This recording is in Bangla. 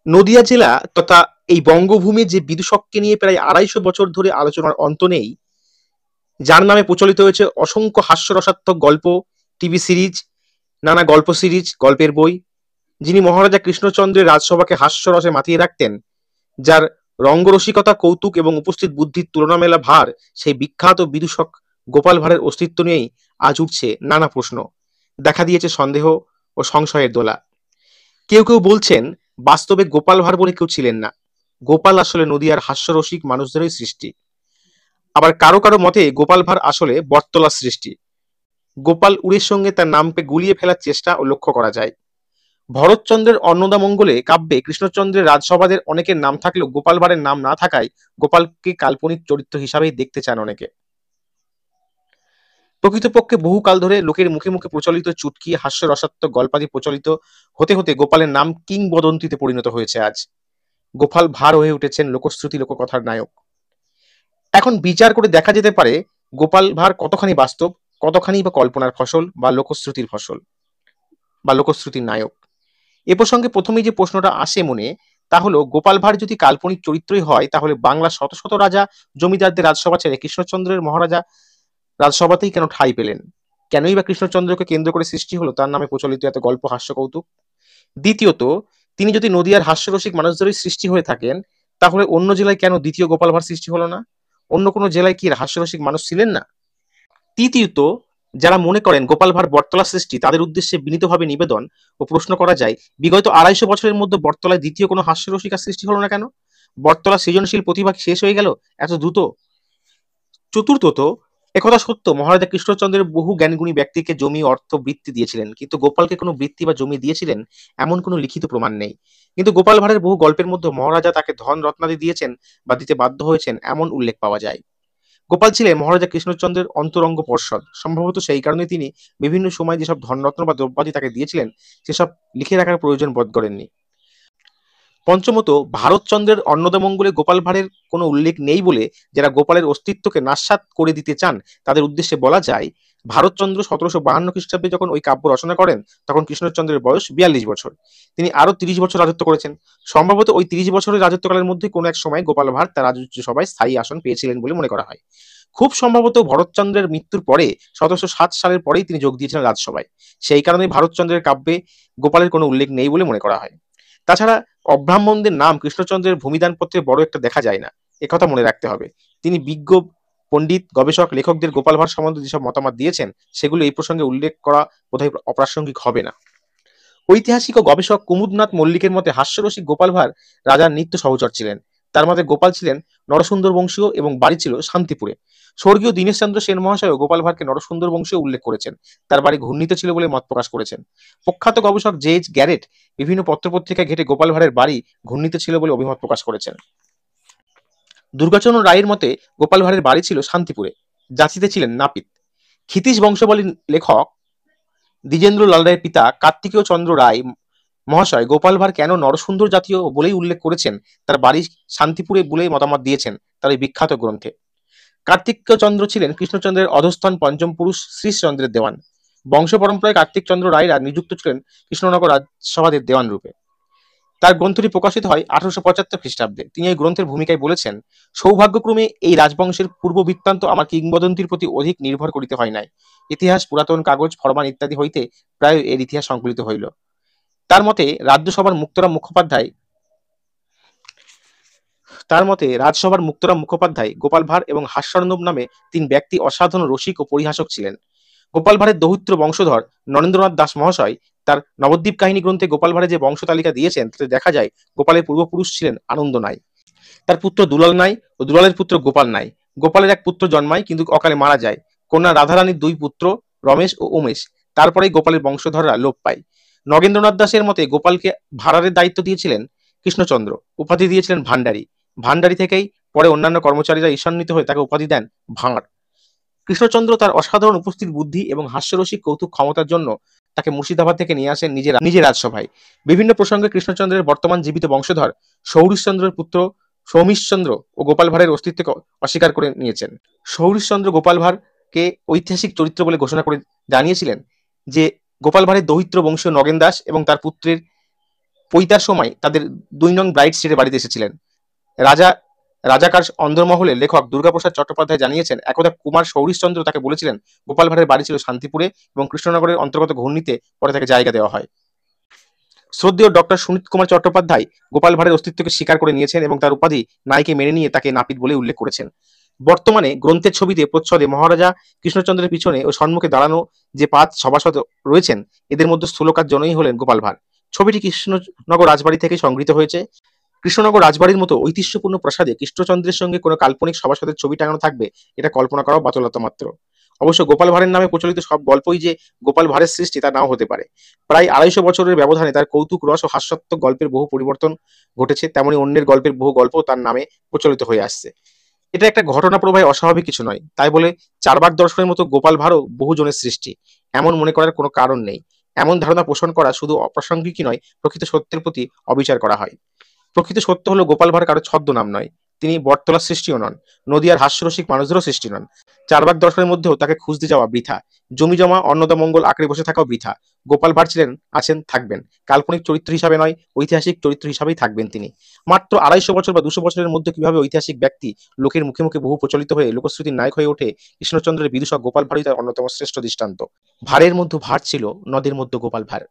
নদিয়া জেলা তথা এই বঙ্গভূমির যে বিদূষককে নিয়ে প্রায় ২৫০ বছর ধরে আলোচনার অন্ত নেই, যার নামে প্রচলিত হয়েছে অসংখ্য হাস্যরসাত্মক গল্প, টিভি সিরিজ, নানা গল্প সিরিজ, গল্পের বই, যিনি মহারাজা কৃষ্ণচন্দ্রের রাজসভাকে হাস্যরসে মাতিয়ে রাখতেন, যার রঙ্গরসিকতা, কৌতুক এবং উপস্থিত বুদ্ধির তুলনামেলা ভার, সেই বিখ্যাত বিদূষক গোপাল ভাঁড়ের অস্তিত্ব নিয়েই আজ উঠছে নানা প্রশ্ন, দেখা দিয়েছে সন্দেহ ও সংশয়ের দোলা। কেউ কেউ বলছেন বাস্তবে গোপাল ভাঁড় বলে কেউ ছিলেন না, গোপাল আসলে নদিয়ার হাস্যরসিক মানুষদেরই সৃষ্টি। আবার কারো কারো মতে গোপাল ভাঁড় আসলে বটতলার সৃষ্টি। গোপাল উড়ের সঙ্গে তার নামকে গুলিয়ে ফেলার চেষ্টা ও লক্ষ্য করা যায়। ভরতচন্দ্রের অন্নদামঙ্গলে কাব্যে কৃষ্ণচন্দ্রের রাজসভাদের অনেকের নাম থাকলেও গোপাল ভাঁড়ের নাম না থাকায় গোপালকে কাল্পনিক চরিত্র হিসাবেই দেখতে চান অনেকে। প্রকৃতপক্ষে বহুকাল ধরে লোকের মুখে মুখে প্রচলিত চুটকি, হাস্যরসাত্মক গল্পাদি প্রচলিত হতে হতে গোপালের নাম কিংবদন্তিতে পরিণত হয়েছে। আজ গোপাল ভাঁড় হয়ে উঠেছেন লোকশ্রুতি, লোককথার নায়ক। এখন বিচার করে দেখা যেতে পারে গোপাল ভাঁড় কতখানি বাস্তব, কতখানি বা কল্পনার ফসল বা লোকশ্রুতির ফসল বা লোকশ্রুতির নায়ক। এ প্রসঙ্গে প্রথমেই যে প্রশ্নটা আসে মনে, তা হলো গোপাল ভাঁড় যদি কাল্পনিক চরিত্রই হয়, তাহলে বাংলার শত শত রাজা জমিদারদের রাজসভা ছেড়ে কৃষ্ণচন্দ্রের মহারাজা রাজসভাতেই কেন ঠাঁই পেলেন? কেনই বা কৃষ্ণচন্দ্রকে কেন্দ্র করে সৃষ্টি হলো তার নামে প্রচলিত এত গল্প, হাস্য, কৌতুক? দ্বিতীয়ত, তিনি যদি নদিয়ার হাস্যরসিক মানুষদেরই সৃষ্টি হয়ে থাকেন, তাহলে অন্য জেলায় কেন দ্বিতীয় গোপাল ভাঁড় সৃষ্টি হলো না? অন্য কোনো জেলায় কি হাস্যরসিক মানুষ ছিলেন না? তৃতীয়ত, যারা মনে করেন গোপাল ভাঁড় বটতলার সৃষ্টি, তাদের উদ্দেশ্যে বিনীতভাবে নিবেদন ও প্রশ্ন করা যায়, বিগত ২৫০ বছরের মধ্যে বটতলায় দ্বিতীয় কোনো হাস্যরসিকার সৃষ্টি হলো না কেন? বটতলার সৃজনশীল প্রতিভা শেষ হয়ে গেল এত দ্রুত? চতুর্থত, একথা সত্য, মহারাজা কৃষ্ণচন্দ্রের বহু জ্ঞানগুণী ব্যক্তিকে জমি, অর্থ, বৃত্তি দিয়েছিলেন, কিন্তু গোপালকে কোনো বৃত্তি বা জমি দিয়েছিলেন এমন কোনো লিখিত প্রমাণ নেই। কিন্তু গোপাল ভাঁড়ের বহু গল্পের মধ্যে মহারাজা তাকে ধন রত্নাদি দিয়েছেন বা দিতে বাধ্য হয়েছেন এমন উল্লেখ পাওয়া যায়। গোপাল ছিলেন মহারাজা কৃষ্ণচন্দ্রের অন্তরঙ্গ পর্ষদ। সম্ভবত সেই কারণে তিনি বিভিন্ন সময় যেসব ধনরত্ন বা দ্রব্যাদি তাকে দিয়েছিলেন, সেসব লিখে রাখার প্রয়োজন বোধ করেননি। পঞ্চমত, ভারতচন্দ্রের অন্নদামঙ্গলে গোপাল ভাঁড়ের কোনো উল্লেখ নেই বলে যারা গোপালের অস্তিত্বকে নাস্যাৎ করে দিতে চান, তাদের উদ্দেশ্যে বলা যায়, ভারতচন্দ্র ১৭৫২ খ্রিস্টাব্দে যখন ওই কাব্য রচনা করেন, তখন কৃষ্ণচন্দ্রের বয়স ৪২ বছর। তিনি আরো ৩০ বছর রাজত্ব করেছেন। সম্ভবত ওই ৩০ বছরের রাজত্বকালের মধ্যে কোনো এক সময় গোপাল ভাঁড় তার রাজস্ব সভায় স্থায়ী আসন পেয়েছিলেন বলে মনে করা হয়। খুব সম্ভবত ভরতচন্দ্রের মৃত্যুর পরে ১৭০৭ সালের পরেই তিনি যোগ দিয়েছিলেন রাজসভায়। সেই কারণে ভারতচন্দ্রের কাব্যে গোপালের কোনো উল্লেখ নেই বলে মনে করা হয়। তাছাড়া অব্রাহ্মণদের নাম কৃষ্ণচন্দ্রের ভূমিদানপত্রে বড় একটা দেখা যায় না, একথা মনে রাখতে হবে। তিনি বিজ্ঞ, পণ্ডিত, গবেষক, লেখকদের গোপাল ভাঁড় সম্বন্ধে যেসব মতামত দিয়েছেন, সেগুলো এই প্রসঙ্গে উল্লেখ করা বোধহয় অপ্রাসঙ্গিক হবে না। ঐতিহাসিক ও গবেষক কুমুদনাথ মল্লিকের মতে হাস্যরসিক গোপাল ভাঁড় রাজার নিত্য সহচর ছিলেন। তার মতে গোপাল ছিলেন নরসুন্দর বংশীয় এবং বাড়ি ছিল শান্তিপুরে। স্বর্গীয় দীনেশচন্দ্র সেন মহাশয়ও গোপাল ভাঁড়কে নরসুন্দর বংশীয় উল্লেখ করেছেন। তার বাড়ি ঘূর্ণিত ছিল বলে মত প্রকাশ করেছেন। প্রখ্যাত গবেষক জে.এইচ. গ্যারেট বিভিন্ন পত্রপত্রিকায় ঘেটে গোপাল ভাঁড়ের বাড়ি ঘূর্ণিত ছিল বলে অভিমত প্রকাশ করেছেন। দুর্গাচরণ রায়ের মতে গোপাল ভাঁড়ের বাড়ি ছিল শান্তিপুরে, জাতিতে ছিলেন নাপিত। ক্ষিতীশ বংশাবলীর লেখক দ্বিজেন্দ্র লাল রায়ের পিতা কার্তিকেয় চন্দ্র রায় মহাশয় গোপাল ভাঁড় কেন নরসুন্দর জাতীয় বলেই উল্লেখ করেছেন, তার বাড়ি শান্তিপুরে বলেই মতামত দিয়েছেন তার এই বিখ্যাত গ্রন্থে। কার্তিকেয় চন্দ্র ছিলেন কৃষ্ণচন্দ্রের অধস্তন পঞ্চম পুরুষ শ্রীশচন্দ্রের দেওয়ান। বংশ পরম্পরায় কার্তিক চন্দ্র রায়রা নিযুক্ত ছিলেন কৃষ্ণনগর রাজসভাদের দেওয়ান রূপে। তার গ্রন্থটি প্রকাশিত হয় ১৮৭৫ খ্রিস্টাব্দে। তিনি এই গ্রন্থের ভূমিকায় বলেছেন, সৌভাগ্যক্রমে এই রাজবংশের পূর্ব বৃত্তান্ত আমার কিংবদন্তির প্রতি অধিক নির্ভর করিতে হয় নাই। ইতিহাস, পুরাতন কাগজ, ফরমান ইত্যাদি হইতে প্রায় এর ইতিহাস সংকলিত হইল। তার মতে রাজসভার মুক্তরাম মুখোপাধ্যায় গোপাল ভাঁড় এবং হাস্যার্ণব নামে ৩ ব্যক্তি অসাধারণ রসিক ও পরিহাসক ছিলেন। গোপাল ভাঁড়ের দৌহিত্র বংশধর নরেন্দ্রনাথ দাস মহাশয় তার নবদ্বীপ কাহিনী গ্রন্থে গোপাল ভাঁড়ের যে বংশ তালিকা দিয়েছেন, তাতে দেখা যায় গোপালের পূর্বপুরুষ ছিলেন আনন্দ নাই, তার পুত্র দুলাল নাই ও দুলালের পুত্র গোপাল নাই। গোপালের এক পুত্র জন্মায় কিন্তু অকালে মারা যায়। কন্যা রাধারানীর ২ পুত্র রমেশ ও উমেশ। তারপরেই গোপালের বংশধররা লোপ পায়। নগেন্দ্রনাথ দাসের মতে গোপালকে ভাড়ারের দায়িত্ব দিয়েছিলেন কৃষ্ণচন্দ্র, উপাধি দিয়েছিলেন ভান্ডারী। ভান্ডারী থেকেই পরে অন্যান্য কর্মচারীরা ঈর্ষান্বিত হয়ে তাকে উপাধি দেন ভাঁড়। কৃষ্ণচন্দ্র তার অসাধারণ উপস্থিত বুদ্ধি এবং হাস্যরসিক কৌতুক ক্ষমতার জন্য তাকে মুর্শিদাবাদ থেকে নিয়ে আসেন নিজের রাজসভায়। বিভিন্ন প্রসঙ্গে কৃষ্ণচন্দ্রের বর্তমান জীবিত বংশধর সৌরিশচন্দ্রের পুত্র সৌমিশচন্দ্র ও গোপাল ভাঁড়ের অস্তিত্বকে অস্বীকার করে নিয়েছেন। সৌরিশচন্দ্র গোপাল ভাঁড়কে ঐতিহাসিক চরিত্র বলে ঘোষণা করে জানিয়েছিলেন যে গোপাল ভাঁড়ের দৌহিত্র বংশীয় নগেন দাস এবং তার পুত্রের পৈতার সময় তাদের ২ নং ব্রাইট ছেড়ে বাড়িতে এসেছিলেন। রাজা রাজাকার অন্দরমহলে লেখক দুর্গাপ্রসাদ চট্টোপাধ্যায় জানিয়েছেন, একদা কুমার সৌরিশচন্দ্র তাকে বলেছিলেন গোপাল ভাঁড়ের বাড়ি ছিল শান্তিপুরে এবং কৃষ্ণনগরের অন্তর্গত ঘূর্ণিতে পরে তাকে জায়গা দেওয়া হয়। শ্রদ্ধেয় ডক্টর সুনীত কুমার চট্টোপাধ্যায় গোপাল ভাঁড়ের অস্তিত্বকে স্বীকার করে নিয়েছেন এবং তার উপাধি নাইকে মেনে নিয়ে তাকে নাপিত বলে উল্লেখ করেছেন। বর্তমানে গ্রন্থের ছবিতে প্রচ্ছদে মহারাজা কৃষ্ণচন্দ্রের পিছনে ও সম্মুখে দাঁড়ানো যে ৫ সভাসদ রয়েছেন, এদের মধ্যে স্থূলকার জনই হলেন গোপাল ভাঁড়। ছবিটি কৃষ্ণনগর রাজবাড়ি থেকে সংগৃহীত হয়েছে। কৃষ্ণনগর রাজবাড়ির মতো ঐতিহ্যপূর্ণ প্রাসাদে কৃষ্ণচন্দ্রের সঙ্গে কোনো কাল্পনিক সভাসদের ছবি টাঙানো থাকবে, এটা কল্পনা করাও বাতুলতা মাত্র। অবশ্য গোপাল ভাঁড়ের নামে প্রচলিত সব গল্পই যে গোপাল ভাঁড়ের সৃষ্টি তা নাও হতে পারে। প্রায় ২৫০ বছরের ব্যবধানে তার কৌতুক রস ও হাস্যাত্মক গল্পের বহু পরিবর্তন ঘটেছে, তেমনি অন্যের গল্পের বহু গল্প তার নামে প্রচলিত হয়ে আসছে। এটা একটা ঘটনা প্রবাহে অস্বাভাবিক কিছু নয়। তাই বলে চারবাক দর্শনের মতো গোপাল ভাঁড়ও বহুজনের সৃষ্টি, এমন মনে করার কোনো কারণ নেই। এমন ধারণা পোষণ করা শুধু অপ্রাসঙ্গিকই নয়, প্রকৃত সত্যের প্রতি অবিচার করা হয়। প্রকৃত সত্য হলো গোপাল ভাঁড় কারো ছদ্মনাম নয়। তিনি বটতলার সৃষ্টিও নন, নদিয়ার হাস্যরসিক মানুষদেরও সৃষ্টি নন। চারবাক দর্শনের মধ্যেও তাকে খুঁজতে যাওয়া বৃথা। জমিজমা অন্নদামঙ্গল আঁকড়ে বসে থাকাও বৃথা। গোপাল ভাঁড় ছিলেন, আছেন, থাকবেন। কাল্পনিক চরিত্র হিসাবে নয়, ঐতিহাসিক চরিত্র হিসাবেই থাকবেন তিনি। মাত্র ২৫০ বছর বা ২০০ বছরের মধ্যে কিভাবে ঐতিহাসিক ব্যক্তি লোকের মুখে মুখে বহু প্রচলিত হয়ে লোকশ্রুতির নায়ক হয়ে ওঠে, কৃষ্ণচন্দ্রের বিদূষক গোপাল ভাঁড়ই তার অন্যতম শ্রেষ্ঠ দৃষ্টান্ত। ভাঁড়ের মধ্যে ভাঁড় ছিল, নদের মধ্যে গোপাল ভাঁড়।